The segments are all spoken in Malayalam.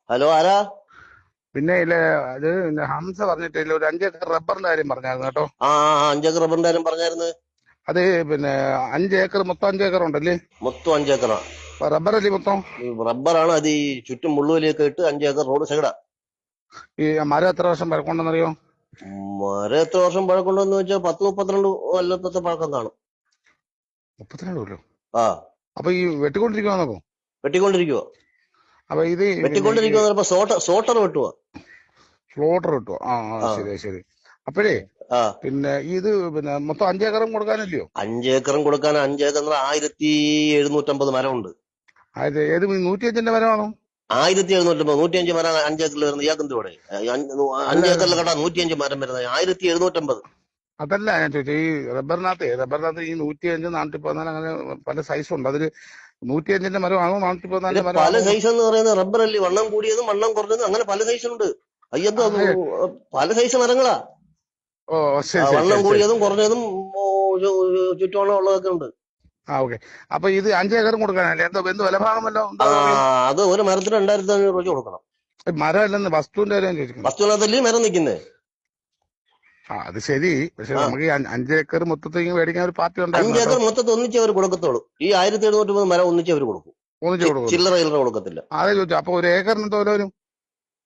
ഹലോ, ആരാ? പിന്നെ ഇല്ല, അത് ഹംസ പറഞ്ഞിട്ടില്ല, ഒരു 5 ഏക്കർ റബ്ബറിന്റെ കാര്യം പറഞ്ഞായിരുന്നു കേട്ടോ. ആ 5 ഏക്കർ റബ്ബറിന്റെ കാര്യം പറഞ്ഞായിരുന്നു. അത് പിന്നെ 5 ഏക്കർ, മൊത്തം 5 ഏക്കർ ഉണ്ടല്ലേ? മൊത്തം 5 ഏക്കറാ. റബ്ബറല്ലേ മൊത്തം? റബ്ബറാണ്. അത് ഈ ചുറ്റും മുള്ളുവലിയൊക്കെ ഇട്ട് 5 ഏക്കർ റോഡ് സൈഡാ. ഈ മരം എത്ര വർഷം പഴക്കമുണ്ടെന്നറിയോ? മരം എത്ര വർഷം പഴക്കമുണ്ടെന്ന് വെച്ചാൽ 10-32 കൊല്ലത്തെ പഴക്കം കാണും. 32 കൊല്ലോ? ആ, അപ്പൊ ഈ വെട്ടിക്കൊണ്ടിരിക്കുവാന്നോ? വെട്ടിക്കൊണ്ടിരിക്കുവോ? അപ്പൊ ഇത് പിന്നെ ഈ വെട്ടിക്കൊണ്ടിരിക്കുവോ? സോട്ടർ വെട്ടുക. ഫ്ലോട്ടർ കിട്ടുവോ? ആ ആ, ആ ശരി ശരി. അപ്പോഴേ ആ പിന്നെ ഇത് പിന്നെ മൊത്തം 5 ഏക്കറും കൊടുക്കാനല്ലയോ? 5 ഏക്കറും കൊടുക്കാൻ 5 ഏക്കർ 1750 മരമുണ്ട്. അത് ഏത് 105ന്റെ മരമാണോ? 1750, 105 മരം 5 ഏക്കറിൽ വരുന്നത്. ഇയാൾക്കെന്തോടെ? അല്ല 5 ഏക്കറിൽ കണ്ടാ 105 മരം വരുന്നത് 1750. അതല്ല ഞാൻ ചോദിച്ചത്, ഈ റബ്ബറിനകത്ത് ഈ 105, 414 അങ്ങനെ പല സൈസ് ഉണ്ട്. അതില് 105ന്റെ മരമാണോ പിന്നെ 414ന്റെ പല മരമാണോ? സൈസ് എന്ന് പറയുന്നത് റബ്ബർ അല്ലേ, വണ്ണം കൂടിയതും വണ്ണം കുറഞ്ഞതും അങ്ങനെ പല സൈസ് ഉണ്ട്. അയ്യന്തോ അത് പല സൈസ് മരങ്ങളാ. ഓ ശരി ശരി വണ്ണം ശരി ശരി. കൂടിയതും കുറഞ്ഞതും ചുറ്റോളം ഉള്ളതൊക്കെ ഉണ്ട്. ഓക്കെ. അപ്പൊ ഇത് 5 ഏക്കറും കൊടുക്കാനല്ലേ? എന്തോ എന്ത് വിലഭാഗം വല്ലോ ആ എന്താണെന്ന് അറിയോ? അത് ഒരു മരത്തിന് 2500 രൂപ കൊടുക്കണം. മരം അല്ലെന്ന്, വസ്തുവിന്റെ കാര്യം ചോദിക്കുന്നത്. വസ്തുവിനകത്തല്ലേ മരം നിൽക്കുന്നത്. ആ അത് ശരി. പക്ഷെ ആ നമുക്ക് ഈ 5 ഏക്കർ മൊത്തത്തിൽ മേടിക്കാൻ ഒരു പാർട്ടി 5 ഉണ്ടായിരുന്നു കേട്ടോ. ഏക്കർ മൊത്തത്തിൽ ഒന്നിച്ച് അവർ കൊടുക്കത്തുള്ളൂ. ഈ 1750 മരം ഒന്നിച്ച് അവർ കൊടുക്കും. ഒന്നിച്ചു കൊടുക്കുള്ളൂ. ചില്ലറ ചില്ലറ കൊടുക്കത്തില്ല. അതെ ചോദിച്ചു. അപ്പൊ ഒരു ഏക്കറിന് എന്തോ വില വരും?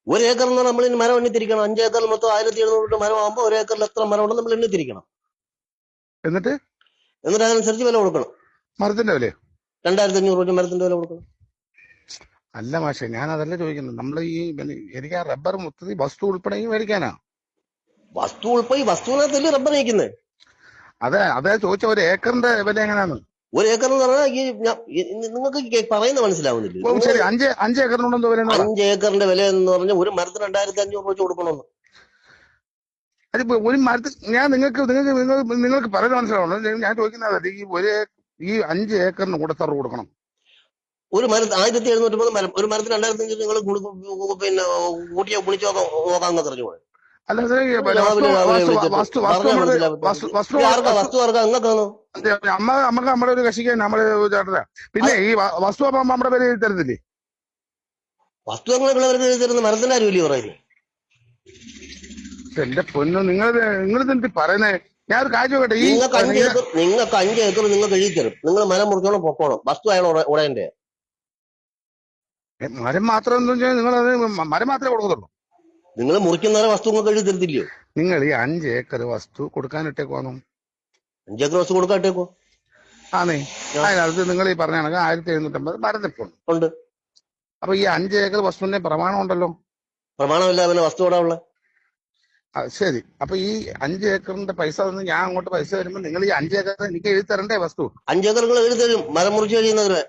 ഒരു ഏക്കർ എന്ന് പറഞ്ഞാൽ നമ്മൾ ഇനി മരം എണ്ണിത്തിരിക്കണം. 5 ഏക്കറിൽ മൊത്തം 1700 മരം ആകുമ്പോൾ ഒരു ഏക്കറിൽ എത്ര മരം ഉണ്ടെന്ന് നമ്മൾ എണ്ണിത്തിരിക്കണം. എന്നിട്ട് എന്നിട്ട് അതനുസരിച്ച് വില കൊടുക്കണം. മരത്തിന്റെ വിലയോ? 2500 രൂപ മരത്തിന്റെ വില കൊടുക്കണം. അല്ല മാഷെ, ഞാൻ അതല്ല ചോദിക്കുന്നത്. നമ്മൾ എനിക്ക് ആ റബ്ബർ മൊത്തത്തിൽ വസ്തു ഉൾപ്പെടെ മേടിക്കാനാ. വസ്തു ഉൾപ്പെടെ ഈ വസ്തുവിനകത്തല്ലേ റബ്ബർ നയിക്കുന്നത്. അതേ ചോദിച്ച, ഒരു ഏക്കറിന്റെ വില എങ്ങനെയാണ്? ഒരു ഏക്കർ എന്ന് പറഞ്ഞാൽ നിങ്ങൾക്ക് പറയുന്നത് മനസ്സിലാവുന്നില്ല. ഓ നിങ്ങൾ ശരി. 5 ഏക്കറിനുണ്ടെന്തോ വില എന്ന് പറ. 5 ഏക്കറിന്റെ വില എന്ന് പറഞ്ഞാൽ ഒരു മരത്തിന് 2500 രൂപ കൊടുക്കണമെന്ന്. അതിപ്പോ ഒരു മരത്തിൽ ഞാൻ നിങ്ങൾക്ക് പറയുന്നത് മനസ്സിലാവണം. ഞാൻ ചോദിക്കുന്നത് ഈ 5 ഏക്കറിന് കൂടെ എത്ര കൊടുക്കണം? ഒരു മരത്തിന് 1750 മരം, ഒരു മരത്തിന് 2500 നിങ്ങൾ പിന്നെ കൂട്ടിയോ കുളിച്ചോ നോക്കാൻ അറിഞ്ഞു പോയി. അല്ല സാറേ, പിന്നെ രാവിലെ രാവിലെ വിളിച്ചിട്ട് വസ്തു പറഞ്ഞാൽ നമ്മുടെ മനസ്സിലാവത്തില്ല. വസ്തു ആർക്കാ? നിങ്ങൾക്കാണോ? നമുക്ക് നമ്മുടെ ഒരു കക്ഷിക്ക് നമ്മുടെ ചേട്ടനാ. പിന്നെ ഈ വസ്തു അപ്പൊ നമ്മുടെ പേര് എഴുതി തരത്തില്ലേ? വസ്തു അങ്ങനെ തരുന്ന മരത്തിന്റെ ആരും ഇല്ലേ പറയുന്നത്? എന്റെ പൊന്നു, നിങ്ങൾ എന്ത് പറയുന്നേ? ഞാൻ ഒരു കാര്യം നോക്കട്ടെ. നിങ്ങൾക്ക് 5 ഏക്കർ നിങ്ങൾക്ക് എഴുതി തരും. നിങ്ങൾ മരം മുറിച്ചോണം പൊക്കോണം. വസ്തു അയാൾ ഉടയന്റെ. മരം മാത്രം നിങ്ങളത് മരം മാത്രമേ കൊടുക്കത്തുള്ളൂ? നിങ്ങൾ മുറിക്കുന്നവരെ വസ്തു നിങ്ങൾക്ക് എഴുതി തരത്തില്ലയോ? നിങ്ങൾ ഈ 5 ഏക്കർ വസ്തു കൊടുക്കാനിട്ടേക്കുവാണോ? 5 ഏക്കർ വസ്തു കൊടുക്കാട്ടേക്കോ? ആന്നേ. അതിനകത്ത് നിങ്ങൾ ഈ പറഞ്ഞ കണക്ക് 1750 മരം നിൽപ്പുണ്ട്. ഉണ്ട്. അപ്പൊ ഈ 5 ഏക്കർ വസ്തുവിന്റെ പ്രമാണം ഉണ്ടല്ലോ. പ്രമാണമില്ല പിന്നെ വസ്തു ഇവിടെ ഉള്ള. ശരി. അപ്പൊ ഈ 5 ഏക്കറിന്റെ പൈസ തന്ന് ഞാൻ അങ്ങോട്ട് പൈസ വരുമ്പോ നിങ്ങൾ ഈ 5 ഏക്കർ എനിക്ക് എഴുതി തരണ്ടേ വസ്തു? 5 ഏക്കർ നിങ്ങൾ എഴുതി തരും മരം മുറിച്ച് കഴിയുന്നവരെ.